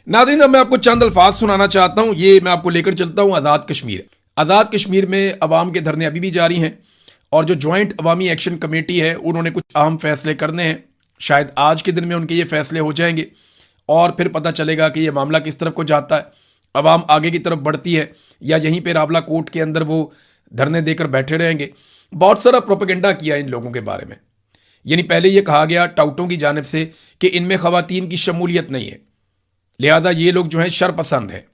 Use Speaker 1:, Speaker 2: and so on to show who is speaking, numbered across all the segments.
Speaker 1: नाज़रीन, अब मैं आपको चंद अल्फाज सुनाना चाहता हूँ। ये मैं आपको लेकर चलता हूँ आज़ाद कश्मीर। आज़ाद कश्मीर में अवाम के धरने अभी भी जारी हैं और जो जॉइंट अवामी एक्शन कमेटी है उन्होंने कुछ अहम फैसले करने हैं। शायद आज के दिन में उनके ये फैसले हो जाएंगे और फिर पता चलेगा कि ये मामला किस तरफ को जाता है। अवाम आगे की तरफ बढ़ती है या यहीं पर रावला कोर्ट के अंदर वो धरने देकर बैठे रहेंगे। बहुत सारा प्रोपेगेंडा किया इन लोगों के बारे में। यानी पहले ये कहा गया टाउटों की जानिब से कि इनमें खवातीन की शमूलियत नहीं है, लिहाजा ये लोग जो हैं शरपसंद हैं,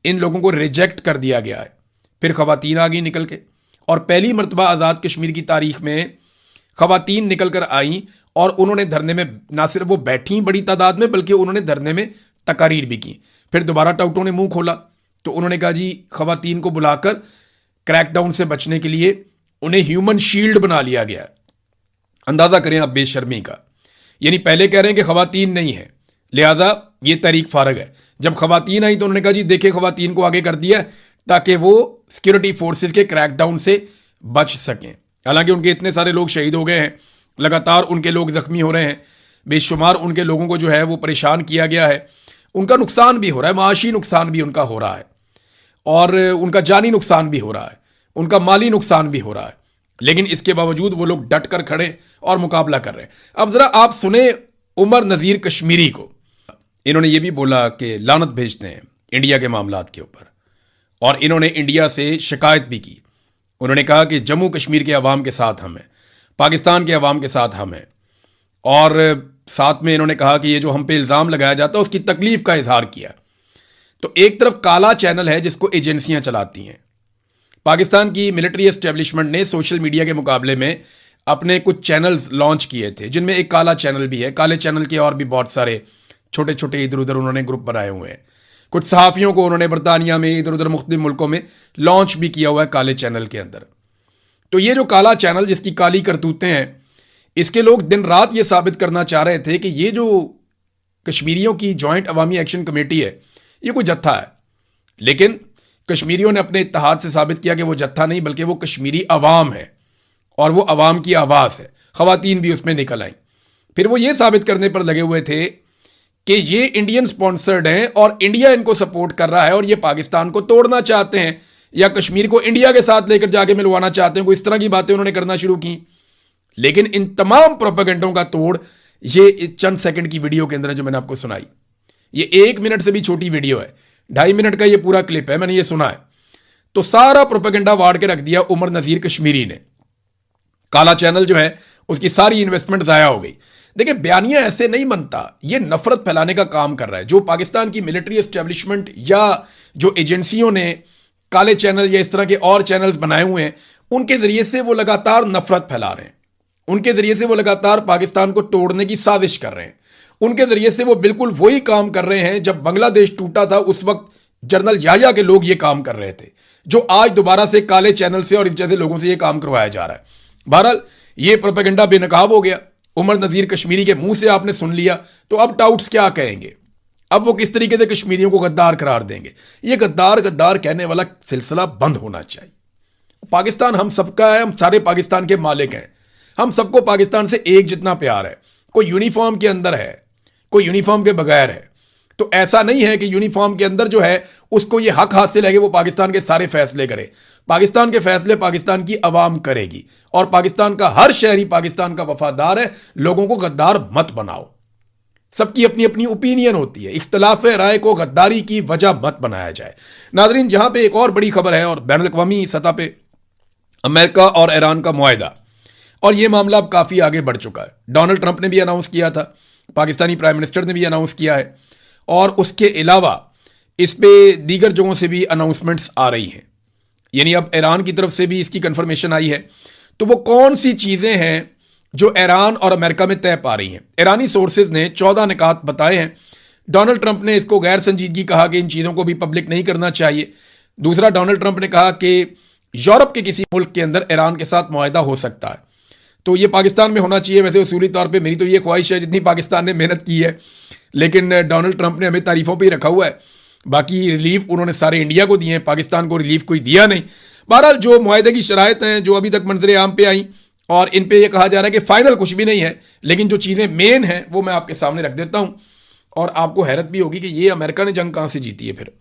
Speaker 1: इन लोगों को रिजेक्ट कर दिया गया है। फिर खवातीन आ गई निकल के और पहली मरतबा आज़ाद कश्मीर की तारीख में खवातीन निकल कर आई और उन्होंने धरने में ना सिर्फ वो बैठी बड़ी तादाद में बल्कि उन्होंने धरने में तकारीर भी की। फिर दोबारा टाउटों ने मुंह खोला तो उन्होंने कहा जी खवातीन को बुलाकर क्रैकडाउन से बचने के लिए उन्हें ह्यूमन शील्ड बना लिया गया। अंदाजा करें आप बेशर्मी का। यानी पहले कह रहे हैं कि खवातीन नहीं है लिहाजा ये तहरीक फारग है। जब खवातीन आई तो उन्होंने कहा जी देखिए खवातीन को आगे कर दिया ताकि वो सिक्योरिटी फोर्सेस के क्रैकडाउन से बच सकें। हालांकि उनके इतने सारे लोग शहीद हो गए हैं, लगातार उनके लोग जख्मी हो रहे हैं, बेशुमार उनके लोगों को जो है वो परेशान किया गया है, उनका नुकसान भी हो रहा है, माशी नुकसान भी उनका हो रहा है और उनका जानी नुकसान भी हो रहा है, उनका माली नुकसान भी हो रहा है। लेकिन इसके बावजूद वो लोग डट कर खड़े और मुकाबला कर रहे हैं। अब जरा आप सुने उमर नज़ीर कश्मीरी को। इन्होंने ये भी बोला कि लानत भेजते हैं इंडिया के मामलात के ऊपर और इन्होंने इंडिया से शिकायत भी की। उन्होंने कहा कि जम्मू कश्मीर के अवाम के साथ हम हैं, पाकिस्तान के अवाम के साथ हम हैं और साथ में इन्होंने कहा कि ये जो हम पे इल्ज़ाम लगाया जाता है उसकी तकलीफ का इजहार किया। तो एक तरफ काला चैनल है जिसको एजेंसियां चलाती हैं। पाकिस्तान की मिलिट्री एस्टेब्लिशमेंट ने सोशल मीडिया के मुकाबले में अपने कुछ चैनल्स लॉन्च किए थे जिनमें एक काला चैनल भी है। काले चैनल के और भी बहुत सारे छोटे छोटे इधर उधर उन्होंने ग्रुप बनाए हुए हैं। कुछ सहाफ़ियों को उन्होंने बरतानिया में इधर उधर मुख्तलिफ मुल्कों में लॉन्च भी किया हुआ है काले चैनल के अंदर। तो ये जो काला चैनल जिसकी काली करतूतें हैं, इसके लोग दिन रात ये साबित करना चाह रहे थे कि ये जो कश्मीरियों की जॉइंट अवामी एक्शन कमेटी है ये कोई जत्था है। लेकिन कश्मीरियों ने अपने इत्तेहाद से साबित किया कि वो जत्था नहीं बल्कि वो कश्मीरी अवाम है और वो अवाम की आवाज़ है। खवातीन भी उसमें निकल आई। फिर वो ये साबित करने पर लगे हुए थे कि ये इंडियन स्पॉन्सर्ड हैं और इंडिया इनको सपोर्ट कर रहा है और ये पाकिस्तान को तोड़ना चाहते हैं या कश्मीर को इंडिया के साथ लेकर जाके मिलवाना चाहते हैं। कोई इस तरह की बातें उन्होंने करना शुरू की। लेकिन इन तमाम प्रोपेगेंडों का तोड़ ये चंद सेकंड की वीडियो के अंदर जो मैंने आपको सुनाई, ये 1 मिनट से भी छोटी वीडियो है, 2.5 मिनट का ये पूरा क्लिप है, मैंने ये सुना है। तो सारा प्रोपेगेंडा वाड़ के रख दिया उमर नज़ीर कश्मीरी ने। काला चैनल जो है उसकी सारी इन्वेस्टमेंट ज़ाया हो गई। देखिए बयानिया ऐसे नहीं बनता, ये नफरत फैलाने का काम कर रहा है। जो पाकिस्तान की मिलिट्री एस्टेब्लिशमेंट या जो एजेंसियों ने काले चैनल या इस तरह के और चैनल्स बनाए हुए हैं उनके जरिए से वो लगातार नफरत फैला रहे हैं। उनके जरिए से वो लगातार पाकिस्तान को तोड़ने की साजिश कर रहे हैं। उनके जरिए से वो बिल्कुल वही काम कर रहे हैं जब बांग्लादेश टूटा था उस वक्त जनरल याह्या के लोग ये काम कर रहे थे, जो आज दोबारा से काले चैनल से और इस जैसे लोगों से ये काम करवाया जा रहा है। बहरहाल ये प्रोपेगेंडा बेनकाब हो गया। उमर नज़ीर कश्मीरी के मुंह से आपने सुन लिया तो अब टाउट्स क्या कहेंगे, अब वो किस तरीके से कश्मीरियों को गद्दार करार देंगे। ये गद्दार गद्दार कहने वाला सिलसिला बंद होना चाहिए। पाकिस्तान हम सबका है, हम सारे पाकिस्तान के मालिक हैं, हम सबको पाकिस्तान से एक जितना प्यार है। कोई यूनिफॉर्म के अंदर है, कोई यूनिफॉर्म के बगैर है। तो ऐसा नहीं है कि यूनिफॉर्म के अंदर जो है उसको ये हक हासिल है कि वो पाकिस्तान के सारे फैसले करे। पाकिस्तान के फैसले पाकिस्तान की अवाम करेगी और पाकिस्तान का हर शहरी पाकिस्तान का वफादार है। लोगों को गद्दार मत बनाओ। सबकी अपनी अपनी ओपिनियन होती है, इख्तलाफ राय को गद्दारी की वजह मत बनाया जाए। नाजरीन, जहां पे एक और बड़ी खबर है और बैनुल अक़वामी सतह पे अमेरिका और ईरान का मुआहिदा, और यह मामला अब काफ़ी आगे बढ़ चुका है। डोनाल्ड ट्रंप ने भी अनाउंस किया था, पाकिस्तानी प्राइम मिनिस्टर ने भी अनाउंस किया है और उसके अलावा इस पे दीगर जगहों से भी अनाउंसमेंट्स आ रही हैं। यानी अब ईरान की तरफ से भी इसकी कंफर्मेशन आई है। तो वो कौन सी चीज़ें हैं जो ईरान और अमेरिका में तय पा रही हैं? ईरानी सोर्सेज ने 14 निकात बताए हैं। डोनाल्ड ट्रंप ने इसको गैर संजीदगी कहा कि इन चीज़ों को भी पब्लिक नहीं करना चाहिए। दूसरा, डोनाल्ड ट्रंप ने कहा कि यूरोप के किसी मुल्क के अंदर ईरान के साथ मुआहिदा हो सकता है तो ये पाकिस्तान में होना चाहिए। वैसे उसूली तौर पे मेरी तो ये ख्वाहिश है जितनी पाकिस्तान ने मेहनत की है, लेकिन डोनाल्ड ट्रंप ने हमें तारीफों पे ही रखा हुआ है। बाकी रिलीफ उन्होंने सारे इंडिया को दिए हैं, पाकिस्तान को रिलीफ कोई दिया नहीं। बहरहाल जो मुआहिदे की शराइत हैं जो अभी तक मंजर आम पे आई और इन पे ये कहा जा रहा है कि फाइनल कुछ भी नहीं है, लेकिन जो चीज़ें मेन हैं वो मैं आपके सामने रख देता हूँ और आपको हैरत भी होगी कि ये अमेरिका ने जंग कहाँ से जीती है फिर।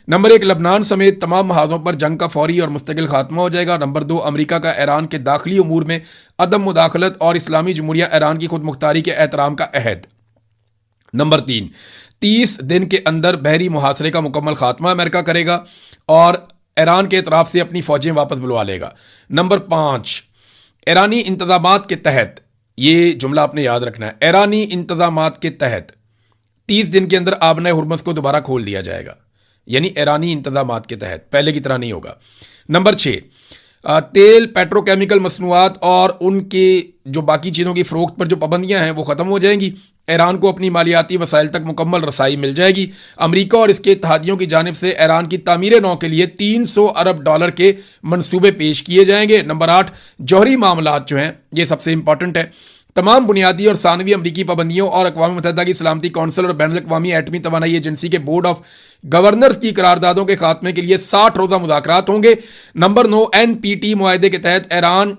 Speaker 1: नंबर 1, लबनान समेत तमाम महाजों पर जंग का फौरी और मुस्तकिल खात्मा हो जाएगा। नंबर 2, अमेरिका का ईरान के दाखिली उमूर में अदम मुदाखलत और इस्लामी जमहूरिया ईरान की खुद मुख्तारी के एहतराम का अहद। नंबर 3, 30 दिन के अंदर बहरी मुहासरे का मुकम्मल खात्मा अमेरिका करेगा और ईरान के तरफ से अपनी फौजें वापस बुलवा लेगा। नंबर 5, ईरानी इंतजामात के तहत, ये जुमला आपने याद रखना है, ईरानी इंतजामात के तहत 30 दिन के अंदर आबना हुर्मुज़ को दोबारा खोल दिया जाएगा, यानी ईरानी इंतजामात के तहत, पहले की तरह नहीं होगा। नंबर 6, तेल, पेट्रोकेमिकल मसनूआत और उनके जो बाकी चीज़ों की फ़रोख्त पर जो पाबंदियां हैं वो ख़त्म हो जाएंगी। ईरान को अपनी मालियाती वसाइल तक मुकम्मल रसाई मिल जाएगी। अमेरिका और इसके इत्तेहादियों की जानिब से ईरान की तामीर नौ के लिए $300 अरब के मंसूबे पेश किए जाएंगे। नंबर 8, जौहरी मामलात जो हैं, ये सबसे इंपॉर्टेंट है। तमाम बुनियादी और सानवी अमरीकी पाबंदियों और अक़वाम मुत्तहिदा की सलामती कौंसिल और बैनुल अक़वामी एटमी तवानाई एजेंसी के बोर्ड ऑफ गवर्नर्स की करारदादों के खात्मे के लिए 60 रोज़ा मुज़ाकरात होंगे। नंबर 9, NPT मुआहदे के तहत ईरान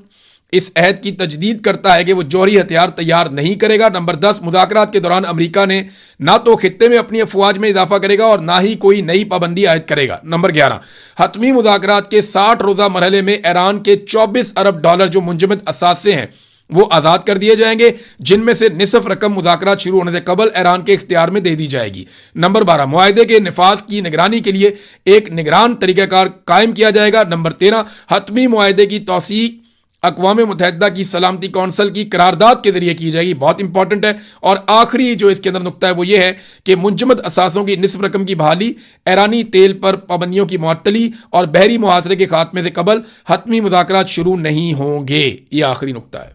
Speaker 1: इस अहद की तजदीद करता है कि वो जौहरी हथियार तैयार नहीं करेगा। नंबर 10, मुज़ाकरात के दौरान अमेरिका ने ना तो खित्ते में अपनी अफवाज में इजाफा करेगा और ना ही कोई नई पाबंदी आयद करेगा। नंबर 11, हतमी मुज़ाकरात के 60 रोज़ा मरहले में ईरान के $24 अरब जो मुंजमद असासे हैं वो आज़ाद कर दिए जाएंगे, जिनमें से निसफ रकम मुज़ाकरात शुरू होने से कबल ईरान के इख्तियार में दे दी जाएगी। नंबर 12, मुआहदे के निफाज की निगरानी के लिए एक निगरान तरीक़ाकार कायम किया जाएगा। नंबर 13, हतमी मुआहदे की तौसीक अक़वाम मुत्तहिदा की सलामती कौंसिल की करारदाद के जरिए की जाएगी, बहुत इंपॉर्टेंट है। और आखिरी जो इसके अंदर नुक्ता है वो ये है कि मुंजमद असासों की निसफ रकम की बहाली, ईरानी तेल पर पाबंदियों की मुअत्तली और बहरी मुहासरे के खात्मे से कबल हतमी मुज़ाकरात शुरू नहीं होंगे। ये आखिरी नुक्ता है।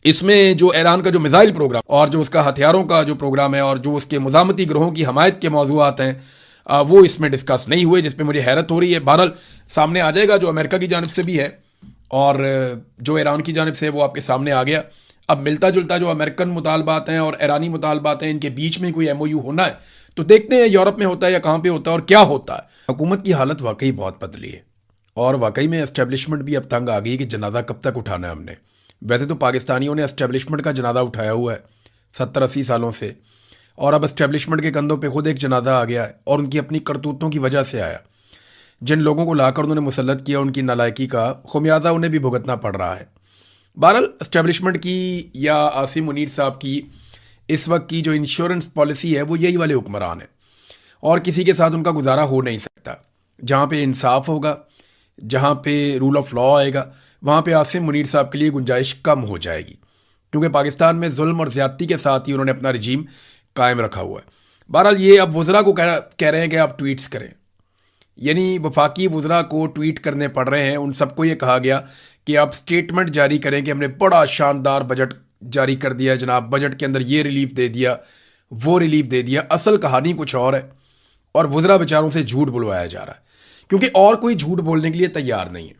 Speaker 1: इसमें जो ईरान का जो मिसाइल प्रोग्राम और जो उसका हथियारों का जो प्रोग्राम है और जो उसके मुज़ामती ग्रोहों की हमायत के मौज़ूआत हैं वो इसमें डिस्कस नहीं हुए, जिसमें मुझे हैरत हो रही है। बहरहाल सामने आ जाएगा, जो अमेरिका की जानिब से भी है और जो ईरान की जानिब से वो आपके सामने आ गया। अब मिलता जुलता जो अमेरिकन मुतालबात हैं और ईरानी मुतालबात हैं, इनके बीच में कोई MOU होना है तो देखते हैं यूरोप में होता है या कहाँ पे होता है और क्या होता है। हुकूमत की हालत वाकई बहुत बदली है और वाकई में एस्टेब्लिशमेंट भी अब तंग आ गई कि जनाजा कब तक उठाना है हमने। वैसे तो पाकिस्तानियों ने एस्टेब्लिशमेंट का जनाजा उठाया हुआ है 70-80 सालों से, और अब एस्टेब्लिशमेंट के कंधों पे खुद एक जनाजा आ गया है और उनकी अपनी करतूतों की वजह से आया। जिन लोगों को लाकर उन्होंने मुसल्लत किया, उनकी नालायकी का खुमियाजा उन्हें भी भुगतना पड़ रहा है। बहरहाल एस्टेब्लिशमेंट की या आसिम मुनीर साहब की इस वक्त की जो इंश्योरेंस पॉलिसी है वो यही वाले हुक्मरान है और किसी के साथ उनका गुजारा हो नहीं सकता। जहाँ पे इंसाफ होगा, जहाँ पे रूल ऑफ लॉ आएगा, वहाँ पे आसिम मुनीर साहब के लिए गुंजाइश कम हो जाएगी, क्योंकि पाकिस्तान में जुल्म और ज़्यादती के साथ ही उन्होंने अपना रजीम कायम रखा हुआ है। बहरहाल ये अब वज़रा को कह रहे हैं कि आप ट्वीट्स करें, यानी वफाकी वज़रा को ट्वीट करने पड़ रहे हैं। उन सबको ये कहा गया कि आप स्टेटमेंट जारी करें कि हमने बड़ा शानदार बजट जारी कर दिया है जनाब, बजट के अंदर ये रिलीफ दे दिया, वो रिलीफ दे दिया। असल कहानी कुछ और है और वज़रा बेचारों से झूठ बुलवाया जा रहा है, क्योंकि और कोई झूठ बोलने के लिए तैयार नहीं है।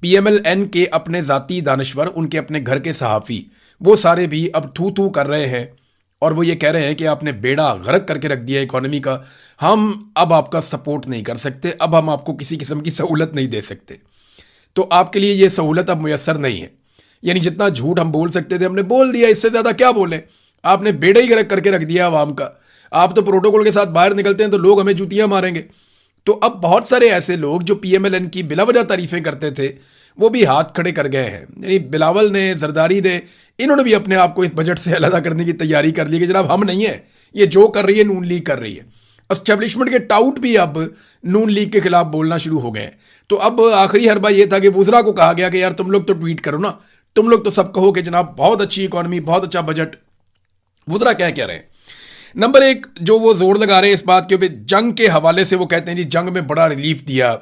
Speaker 1: PMLN के अपने ज़ाती दानश्वर, उनके अपने घर के सहाफ़ी, वो सारे भी अब थू थू कर रहे हैं और वो ये कह रहे हैं कि आपने बेड़ा गर्क करके रख दिया इकॉनमी का, हम अब आपका सपोर्ट नहीं कर सकते, अब हम आपको किसी किस्म की सहूलत नहीं दे सकते। तो आपके लिए ये सहूलत अब मुयस्सर नहीं है। यानी जितना झूठ हम बोल सकते थे हमने बोल दिया, इससे ज़्यादा क्या बोलें। आपने बेड़ा ही गर्क करके रख दिया आवाम का। आप तो प्रोटोकॉल के साथ बाहर निकलते हैं तो लोग हमें जूतियाँ मारेंगे। तो अब बहुत सारे ऐसे लोग जो PMLN की बिलावजह तारीफ़ें करते थे वो भी हाथ खड़े कर गए हैं। यानी बिलावल ने, जरदारी ने, इन्होंने भी अपने आप को इस बजट से अलग करने की तैयारी कर ली कि जनाब हम नहीं है, ये जो कर रही है नून लीग कर रही है। एस्टेब्लिशमेंट के टाउट भी अब नून लीग के खिलाफ बोलना शुरू हो गए हैं। तो अब आखिरी हरबा ये था कि वज़रा को कहा गया कि यार तुम लोग तो ट्वीट करो ना, तुम लोग तो सब कहो कि जनाब बहुत अच्छी इकॉनमी, बहुत अच्छा बजट। वज़रा क्या कह रहे हैं? नंबर 1 जो वो जोर लगा रहे हैं इस बात के ऊपर, जंग के हवाले से वो कहते हैं जी जंग में बड़ा रिलीफ दिया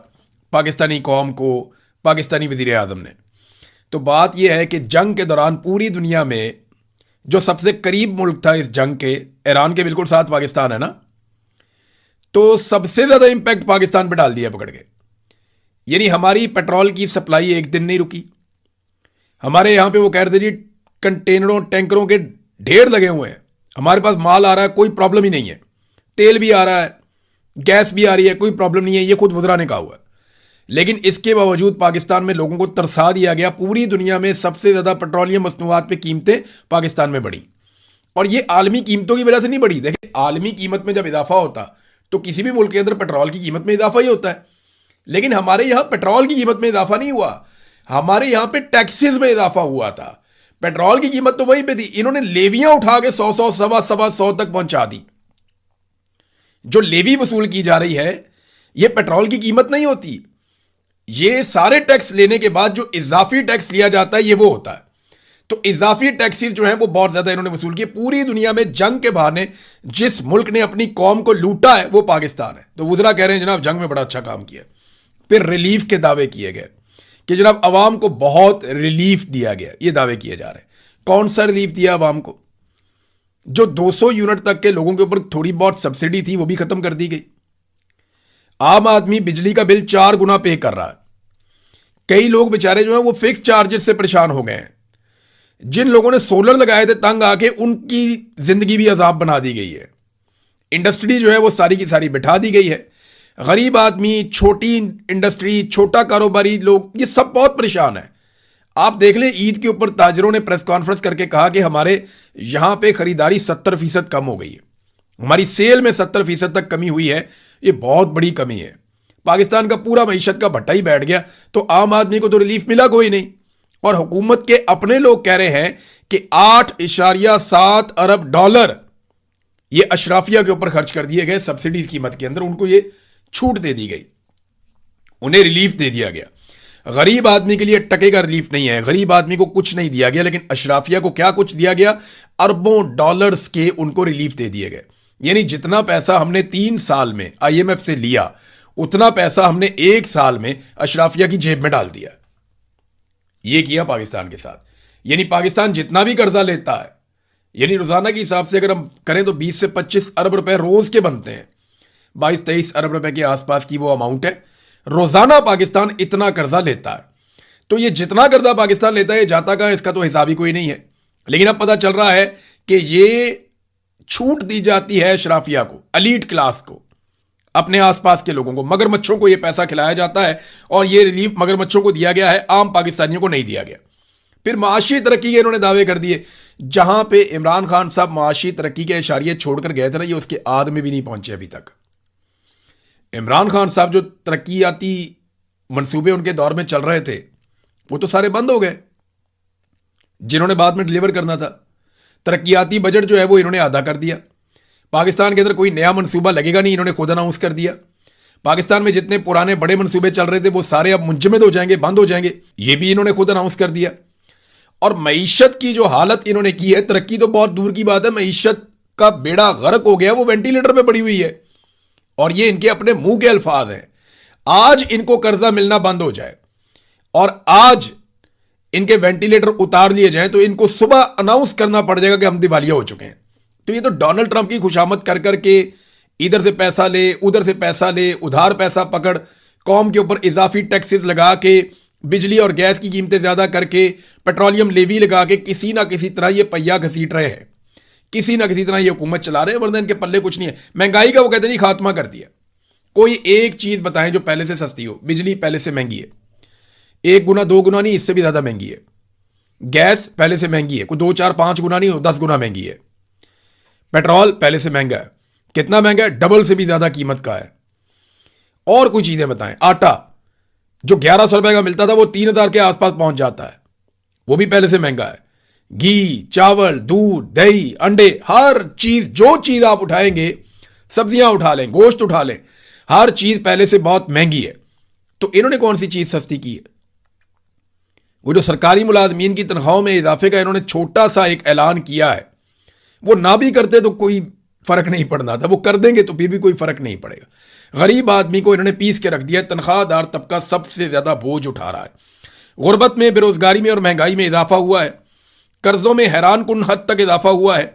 Speaker 1: पाकिस्तानी कौम को पाकिस्तानी वज़ीर आज़म ने। तो बात यह है कि जंग के दौरान पूरी दुनिया में जो सबसे करीब मुल्क था इस जंग के, ईरान के बिल्कुल साथ पाकिस्तान है ना, तो सबसे ज़्यादा इंपैक्ट पाकिस्तान पर डाल दिया पकड़ के। यानी हमारी पेट्रोल की सप्लाई एक दिन नहीं रुकी। हमारे यहाँ पे वो कह रहे थे जी कंटेनरों टैंकरों के ढेर लगे हुए हैं, हमारे पास माल आ रहा है, कोई प्रॉब्लम ही नहीं है, तेल भी आ रहा है, गैस भी आ रही है, कोई प्रॉब्लम नहीं है। ये खुद वज़रा ने कहा हुआ है। लेकिन इसके बावजूद पाकिस्तान में लोगों को तरसा दिया गया। पूरी दुनिया में सबसे ज़्यादा पेट्रोलियम मसनूआत पे कीमतें पाकिस्तान में बढ़ी और ये आलमी कीमतों की वजह से नहीं बढ़ी। देखिए, आलमी कीमत में जब इजाफा होता तो किसी भी मुल्क के अंदर पेट्रोल की कीमत में इजाफा ही होता है, लेकिन हमारे यहां पेट्रोल की कीमत में इजाफा नहीं हुआ, हमारे यहां पे टैक्सेस में इजाफा हुआ था। पेट्रोल की कीमत तो वहीं पे थी, इन्होंने लेवियां उठा के 100 सवा सौ तक पहुंचा दी। जो लेवी वसूल की जा रही है ये पेट्रोल की कीमत नहीं होती, ये सारे टैक्स लेने के बाद जो इजाफी टैक्स लिया जाता है ये वो होता है। तो इजाफी टैक्सेस जो है वो बहुत ज्यादा इन्होंने वसूल किए। पूरी दुनिया में जंग के बहाने जिस मुल्क ने अपनी कौम को लूटा है वो पाकिस्तान है। तो वुज़रा कह रहे हैं जनाब जंग में बड़ा अच्छा काम किया। फिर रिलीफ के दावे किए गए कि जनाब अवाम को बहुत रिलीफ दिया गया, ये दावे किए जा रहे हैं। कौन सा रिलीफ दिया अवाम को? जो 200 यूनिट तक के लोगों के ऊपर थोड़ी बहुत सब्सिडी थी वो भी खत्म कर दी गई। आम आदमी बिजली का बिल 4 गुना पे कर रहा है। कई लोग बेचारे जो हैं वो फिक्स चार्जेस से परेशान हो गए हैं। जिन लोगों ने सोलर लगाए थे तंग आके उनकी जिंदगी भी अजाब बना दी गई है। इंडस्ट्री जो है वो सारी की सारी बिठा दी गई है। गरीब आदमी, छोटी इंडस्ट्री, छोटा कारोबारी लोग, ये सब बहुत परेशान है। आप देख लें, ईद के ऊपर ताजरों ने प्रेस कॉन्फ्रेंस करके कहा कि हमारे यहां पे खरीदारी 70% कम हो गई है, हमारी सेल में 70% तक कमी हुई है। ये बहुत बड़ी कमी है। पाकिस्तान का पूरा मईशत का भट्टा ही बैठ गया, तो आम आदमी को तो रिलीफ मिला कोई नहीं। और हुकूमत के अपने लोग कह रहे हैं कि 8.7 अरब डॉलर ये अशराफिया के ऊपर खर्च कर दिए गए सब्सिडीज कीमत के अंदर। उनको ये छूट दे दी गई, उन्हें रिलीफ दे दिया गया। गरीब आदमी के लिए टके का रिलीफ नहीं है, गरीब आदमी को कुछ नहीं दिया गया, लेकिन अशराफिया को क्या कुछ दिया गया? अरबों डॉलर्स के उनको रिलीफ दे दिए गए। यानी जितना पैसा हमने 3 साल में IMF से लिया उतना पैसा हमने 1 साल में अशराफिया की जेब में डाल दिया। ये किया पाकिस्तान के साथ। यानी पाकिस्तान जितना भी कर्जा लेता है, यानी रोजाना के हिसाब से अगर हम करें तो 20 से 25 अरब रुपए रोज के बनते हैं। 22-23 अरब रुपए के आसपास की वो अमाउंट है। रोजाना पाकिस्तान इतना कर्जा लेता है। तो ये जितना कर्जा पाकिस्तान लेता है ये जाता कहां, इसका तो हिसाब ही कोई नहीं है। लेकिन अब पता चल रहा है कि ये छूट दी जाती है अशराफिया को, अलीट क्लास को, अपने आसपास के लोगों को, मगरमच्छों को ये पैसा खिलाया जाता है। और ये रिलीफ मगरमच्छों को दिया गया है, आम पाकिस्तानियों को नहीं दिया गया। फिर माशी तरक्की के इन्होंने दावे कर दिए। जहां पे इमरान खान साहब माशी तरक्की के इशारे छोड़कर गए थे ना, ये उसके आद में भी नहीं पहुंचे अभी तक। इमरान खान साहब जो तरक्याती मंसूबे उनके दौर में चल रहे थे वो तो सारे बंद हो गए, जिन्होंने बाद में डिलीवर करना था। तरक्याती बजट जो है वो इन्होंने आधा कर दिया। पाकिस्तान के अंदर कोई नया मंसूबा लगेगा नहीं, इन्होंने खुद अनाउंस कर दिया। पाकिस्तान में जितने पुराने बड़े मंसूबे चल रहे थे वो सारे अब मुंजमद हो जाएंगे, बंद हो जाएंगे, ये भी इन्होंने खुद अनाउंस कर दिया। और मईशत की जो हालत इन्होंने की है, तरक्की तो बहुत दूर की बात है, मईशत का बेड़ा गर्क हो गया, वो वेंटिलेटर पे पड़ी हुई है। और ये इनके अपने मुंह के अल्फाज हैं। आज इनको कर्जा मिलना बंद हो जाए और आज इनके वेंटिलेटर उतार लिए जाएं तो इनको सुबह अनाउंस करना पड़ जाएगा कि हम दिवालिया हो चुके हैं। तो ये तो डोनाल्ड ट्रंप की खुशामद कर करके इधर से पैसा ले, उधर से पैसा ले, उधार पैसा पकड़, कौम के ऊपर इजाफी टैक्सेस लगा के, बिजली और गैस की कीमतें ज्यादा करके, पेट्रोलियम लेवी लगा के किसी ना किसी तरह ये पहिया घसीट रहे हैं, किसी ना किसी तरह ये हुकूमत चला रहे हैं। वरना इनके पल्ले कुछ नहीं है। महंगाई का वो कहते नहीं खात्मा कर दिया। कोई एक चीज बताएं जो पहले से सस्ती हो। बिजली पहले से महंगी है, 1 गुना 2 गुना नहीं, इससे भी ज्यादा महंगी है। गैस पहले से महंगी है, कोई 2 4 5 गुना नहीं, 10 गुना महंगी है। पेट्रोल पहले से महंगा है। कितना महंगा है? डबल से भी ज्यादा कीमत का है। और कोई चीजें बताएं। आटा जो 1100 रुपए का मिलता था वो 3000 के आसपास पहुंच जाता है, वो भी पहले से महंगा है। घी, चावल, दूध, दही, अंडे, हर चीज, जो चीज आप उठाएंगे, सब्जियां उठा लें, गोश्त उठा लें, हर चीज पहले से बहुत महंगी है। तो इन्होंने कौन सी चीज सस्ती की है? वो जो सरकारी मुलाजमीन की तनख्वाहों में इजाफे का इन्होंने छोटा सा एक ऐलान किया है, वो ना भी करते तो कोई फर्क नहीं पड़ना था, वो कर देंगे तो फिर भी कोई फर्क नहीं पड़ेगा। गरीब आदमी को इन्होंने पीस के रख दिया। तनख्वाहदार तबका सबसे ज्यादा बोझ उठा रहा है। गुर्बत में, बेरोजगारी में और महंगाई में इजाफा हुआ है। कर्जों में हैरान कुन हद तक इजाफा हुआ है।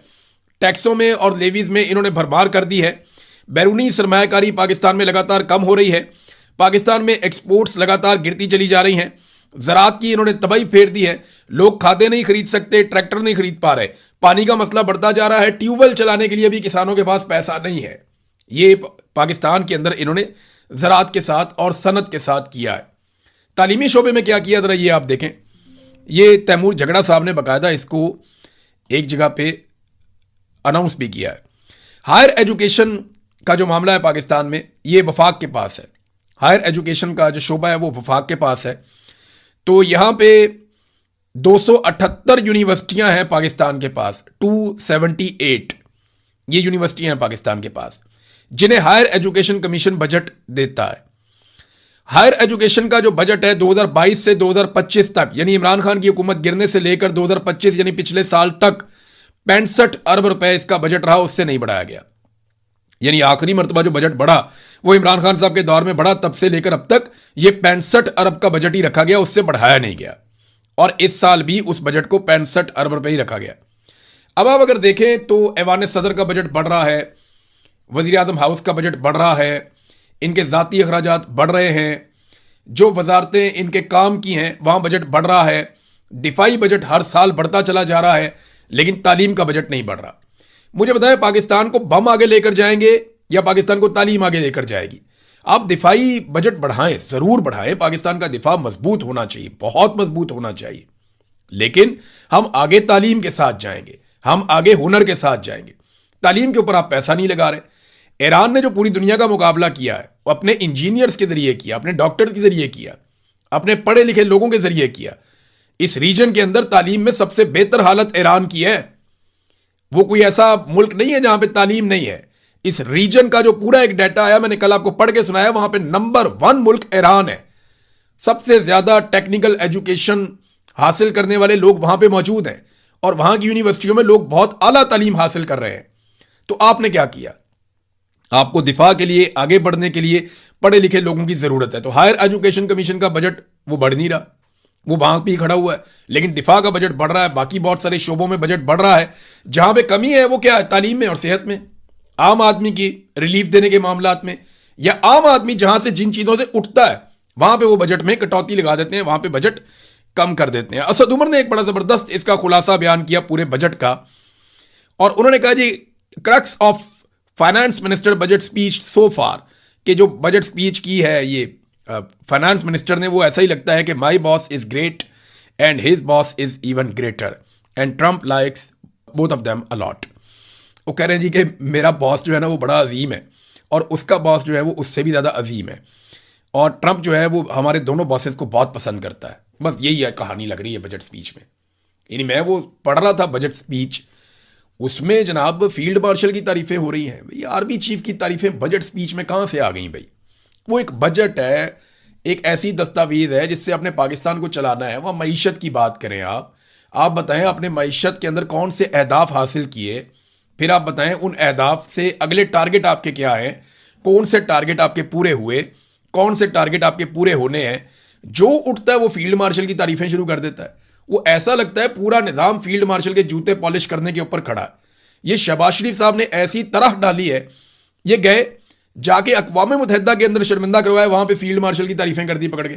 Speaker 1: टैक्सों में और लेवीज में इन्होंने भरमार कर दी है। बैरूनी सरमायाकारी पाकिस्तान में लगातार कम हो रही है। पाकिस्तान में एक्सपोर्ट्स लगातार गिरती चली जा रही हैं। ज़राअत की इन्होंने तबाही फेर दी है। लोग खादे नहीं खरीद सकते, ट्रैक्टर नहीं खरीद पा रहे, पानी का मसला बढ़ता जा रहा है। ट्यूबवेल चलाने के लिए भी किसानों के पास पैसा नहीं है। ये पाकिस्तान के अंदर इन्होंने ज़राअत के साथ और सनत के साथ किया है। तालीमी शोबे में क्या किया, जरा ये आप देखें। ये तैमूर झगड़ा साहब ने बाकायदा इसको एक जगह पे अनाउंस भी किया है। हायर एजुकेशन का जो मामला है पाकिस्तान में, ये वफाक के पास है। हायर एजुकेशन का जो शोबा है वो वफाक के पास है। तो यहां पे 278 यूनिवर्सिटियां हैं पाकिस्तान के पास, 278 ये यूनिवर्सिटियां हैं पाकिस्तान के पास, जिन्हें हायर एजुकेशन कमीशन बजट देता है। हायर एजुकेशन का जो बजट है 2022 से 2025 तक, यानी इमरान खान की हुकूमत गिरने से लेकर 2025 यानी पिछले साल तक 65 अरब रुपए इसका बजट रहा, उससे नहीं बढ़ाया गया। यानी आखिरी मरतबा जो बजट बढ़ा वो इमरान खान साहब के दौर में बढ़ा, तब से लेकर अब तक ये 65 अरब का बजट ही रखा गया, उससे बढ़ाया नहीं गया। और इस साल भी उस बजट को 65 अरब रुपए ही रखा गया। अब आप अगर देखें तो ऐवान सदर का बजट बढ़ रहा है, वजीर आजम हाउस का बजट बढ़ रहा है, इनके ज़ाती अखराजात बढ़ रहे हैं, जो वजारतें इनके काम की हैं वहाँ बजट बढ़ रहा है, दिफाई बजट हर साल बढ़ता चला जा रहा है, लेकिन तालीम का बजट नहीं बढ़ रहा। मुझे बताएं, पाकिस्तान को बम आगे लेकर जाएंगे या पाकिस्तान को तालीम आगे लेकर जाएगी? आप दिफाई बजट बढ़ाएं, ज़रूर बढ़ाएं, पाकिस्तान का दिफा मजबूत होना चाहिए, बहुत मजबूत होना चाहिए, लेकिन हम आगे तालीम के साथ जाएंगे, हम आगे हुनर के साथ जाएंगे। तालीम के ऊपर आप पैसा नहीं लगा रहे। ईरान ने जो पूरी दुनिया का मुकाबला किया है वो अपने इंजीनियर्स के जरिए किया, अपने डॉक्टर्स के जरिए किया, अपने पढ़े लिखे लोगों के जरिए किया। इस रीजन के अंदर तालीम में सबसे बेहतर हालत ईरान की है। वो कोई ऐसा मुल्क नहीं है जहां पे तालीम नहीं है। इस रीजन का जो पूरा एक डाटा आया, मैंने कल आपको पढ़ के सुनाया, वहां पे नंबर 1 मुल्क ईरान है। सबसे ज्यादा टेक्निकल एजुकेशन हासिल करने वाले लोग वहां पे मौजूद हैं और वहां की यूनिवर्सिटियों में लोग बहुत आला तालीम हासिल कर रहे हैं। तो आपने क्या किया? आपको दिफा के लिए, आगे बढ़ने के लिए पढ़े लिखे लोगों की जरूरत है। तो हायर एजुकेशन कमीशन का बजट वो बढ़ नहीं रहा, वो वहां पे ही खड़ा हुआ है, लेकिन दिफा का बजट बढ़ रहा है, बाकी बहुत सारे शोबों में बजट बढ़ रहा है। जहां पे कमी है वो क्या है? तालीम में और सेहत में, आम आदमी की रिलीफ देने के मामलात में, या आम आदमी जहां से जिन चीजों से उठता है वहां पे वो बजट में कटौती लगा देते हैं, वहां पे बजट कम कर देते हैं। असद उमर ने एक बड़ा जबरदस्त इसका खुलासा बयान किया पूरे बजट का, और उन्होंने कहा जी, crux of finance minister budget speech so far, कि जो बजट स्पीच की है ये फाइनेंस मिनिस्टर ने, वो ऐसा ही लगता है कि my boss is great and his boss is even greater and Trump likes both of them allot. वो कह रहे हैं जी कि मेरा बॉस जो है ना वो बड़ा अजीम है और उसका बॉस जो है वो उससे भी ज़्यादा अजीम है, और ट्रंप जो है वो हमारे दोनों बॉसेस को बहुत पसंद करता है। बस यही है कहानी लग रही है बजट स्पीच में। यानी मैं वो पढ़ रहा था बजट स्पीच, उसमें जनाब फील्ड मार्शल की तारीफें हो रही हैं, भाई आर्मी चीफ की तारीफें बजट स्पीच में कहाँ से आ गई भाई? वो एक बजट है, एक ऐसी दस्तावेज है जिससे अपने पाकिस्तान को चलाना है। वह मईशत की बात करें, आप बताएं अपने मईशत के अंदर कौन से अहदाफ हासिल किए, फिर आप बताएं उन अहदाफ से अगले टारगेट आपके क्या हैं, कौन से टारगेट आपके पूरे हुए, कौन से टारगेट आपके पूरे होने हैं। जो उठता है वो फील्ड मार्शल की तारीफें शुरू कर देता है। वो ऐसा लगता है पूरा निज़ाम फील्ड मार्शल के जूते पॉलिश करने के ऊपर खड़ा है। ये शहबाज शरीफ साहब ने ऐसी तरह डाली है, ये गए जाके अक़वाम मुत्तहिदा के अंदर शर्मिंदा करवाया, वहां पे फील्ड मार्शल की तारीफें कर दी पकड़ के।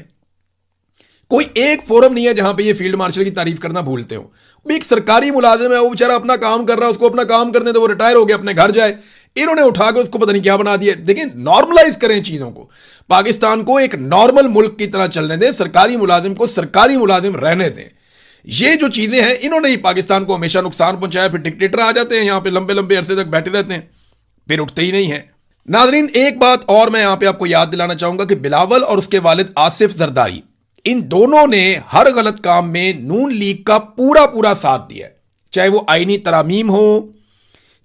Speaker 1: कोई एक फोरम नहीं है जहां पे ये फील्ड मार्शल की तारीफ करना भूलते हो। एक सरकारी मुलाजिम है, वो बेचारा अपना काम कर रहा है, उसको अपना काम करने दो, वो रिटायर हो गया, अपने घर जाए। इन्होंने उठा के उसको पता नहीं क्या बना दिया। देखिए, नॉर्मलाइज करें चीजों को, पाकिस्तान को एक नॉर्मल मुल्क की तरह चलने दें, सरकारी मुलाजिम को सरकारी मुलाजिम रहने दें। ये जो चीजें हैं, इन्होंने ही पाकिस्तान को हमेशा नुकसान पहुंचाया। फिर डिक्टेटर आ जाते हैं यहां पे, लंबे लंबे अरसे तक बैठे रहते हैं, फिर उठते ही नहीं है। नाजरीन, एक बात और मैं यहां पे आपको याद दिलाना चाहूंगा कि बिलावल और उसके वालिद आसिफ जरदारी, इन दोनों ने हर गलत काम में नून लीग का पूरा पूरा साथ दिया, चाहे वो आईनी तरामीम हो,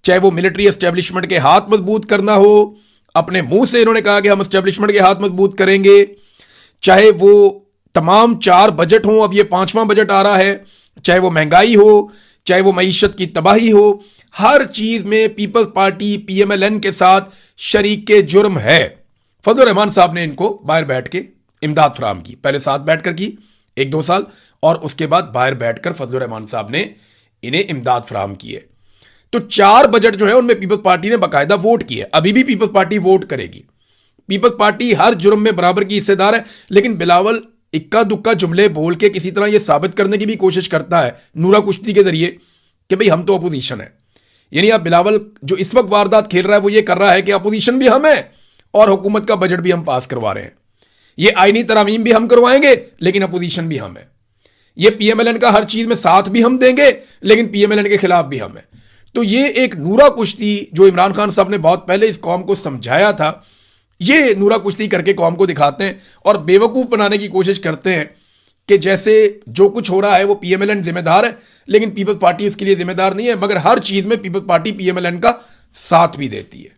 Speaker 1: चाहे वो मिलिट्री एस्टेब्लिशमेंट के हाथ मजबूत करना हो। अपने मुंह से इन्होंने कहा कि हम एस्टेब्लिशमेंट के हाथ मजबूत करेंगे, चाहे वो तमाम 4 बजट हों, अब ये 5वां बजट आ रहा है, चाहे वो महंगाई हो, चाहे वो मईशत की तबाही हो, हर चीज में पीपल्स पार्टी पीएमएलएन के साथ शरीके जुर्म है। फजलुर रहमान साहब ने इनको बाहर बैठ के इमदाद फराम की, पहले साथ बैठकर की 1-2 साल, और उसके बाद बाहर बैठकर फजलुर रहमान साहब ने इन्हें इमदाद फराम की है। तो 4 बजट जो है उनमें पीपल्स पार्टी ने बाकायदा वोट की है, अभी भी पीपल्स पार्टी वोट करेगी। पीपल्स पार्टी हर जुर्म में बराबर की हिस्सेदार है। लेकिन बिलावल इक्का दुक्का जुमले बोल के किसी तरह यह साबित करने की भी कोशिश करता है नूरा कुश्ती के जरिए कि भाई हम तो अपोजिशन है। यानी आप बिलावल जो इस वक्त वारदात खेल रहा है वो ये कर रहा है कि अपोजिशन भी हम है और हुकूमत का बजट भी हम पास करवा रहे हैं। ये आईनी तरामीम भी हम करवाएंगे लेकिन अपोजिशन भी हम है। ये पीएमएलएन का हर चीज में साथ भी हम देंगे लेकिन पीएमएलएन के खिलाफ भी हम है। तो ये एक नूरा कुश्ती जो इमरान खान साहब ने बहुत पहले इस कौम को समझाया था, ये नूरा कुश्ती करके कौम को दिखाते हैं और बेवकूफ़ बनाने की कोशिश करते हैं कि जैसे जो कुछ हो रहा है वो पीएमएलएन जिम्मेदार है, लेकिन पीपल्स पार्टी इसके लिए जिम्मेदार नहीं है, मगर हर चीज़ में पीपल्स पार्टी पीएमएलएन का साथ भी देती है।